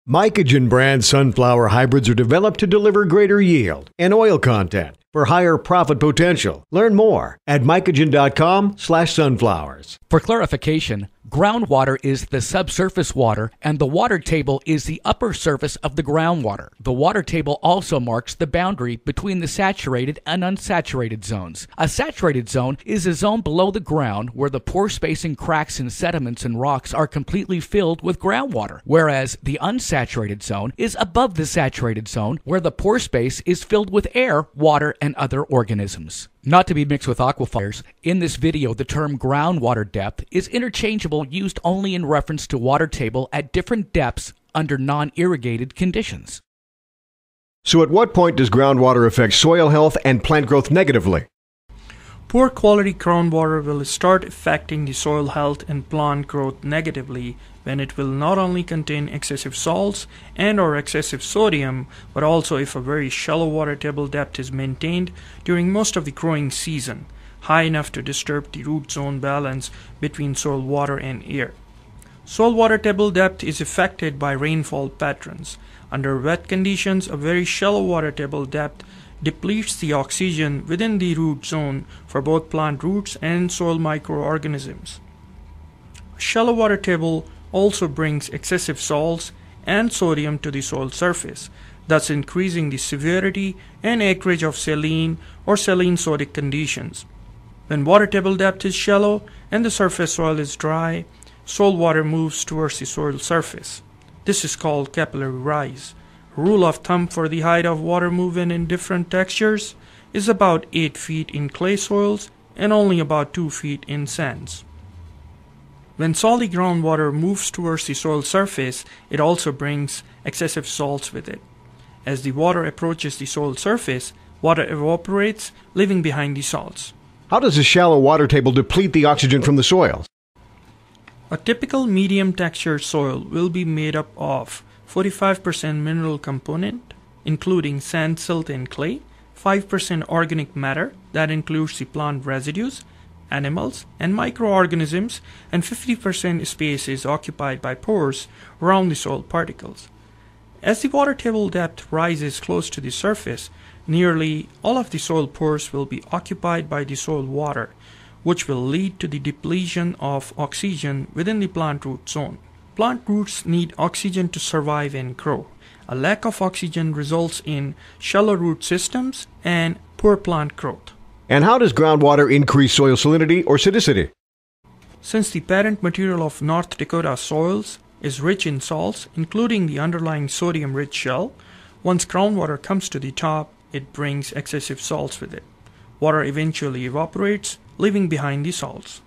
Mycogen brand sunflower hybrids are developed to deliver greater yield and oil content for higher profit potential. Learn more at mycogen.com/sunflowers. For clarification, groundwater is the subsurface water and the water table is the upper surface of the groundwater. The water table also marks the boundary between the saturated and unsaturated zones. A saturated zone is a zone below the ground where the pore space and cracks in sediments and rocks are completely filled with groundwater, whereas the unsaturated zone is above the saturated zone where the pore space is filled with air, water, and other organisms. Not to be mixed with aquifers, in this video the term groundwater depth is interchangeable, used only in reference to water table at different depths under non-irrigated conditions. So at what point does groundwater affect soil health and plant growth negatively? Poor quality groundwater will start affecting the soil health and plant growth negatively when it will not only contain excessive salts and/or excessive sodium, but also if a very shallow water table depth is maintained during most of the growing season, high enough to disturb the root zone balance between soil water and air. Soil water table depth is affected by rainfall patterns. Under wet conditions, a very shallow water table depth depletes the oxygen within the root zone for both plant roots and soil microorganisms. A shallow water table also brings excessive salts and sodium to the soil surface, thus increasing the severity and acreage of saline or saline-sodic conditions. When water table depth is shallow and the surface soil is dry, soil water moves towards the soil surface. This is called capillary rise. Rule of thumb for the height of water movement in different textures is about 8 feet in clay soils and only about 2 feet in sands. When salty groundwater moves towards the soil surface, it also brings excessive salts with it. As the water approaches the soil surface, water evaporates, leaving behind the salts. How does a shallow water table deplete the oxygen from the soil? A typical medium textured soil will be made up of 45% mineral component, including sand, silt, and clay, 5% organic matter, that includes the plant residues, animals, and microorganisms, and 50% space is occupied by pores around the soil particles. As the water table depth rises close to the surface, nearly all of the soil pores will be occupied by the soil water, which will lead to the depletion of oxygen within the plant root zone. Plant roots need oxygen to survive and grow. A lack of oxygen results in shallow root systems and poor plant growth. And how does groundwater increase soil salinity or acidity? Since the parent material of North Dakota soils is rich in salts, including the underlying sodium-rich shell, once groundwater comes to the top, it brings excessive salts with it. Water eventually evaporates, leaving behind the salts.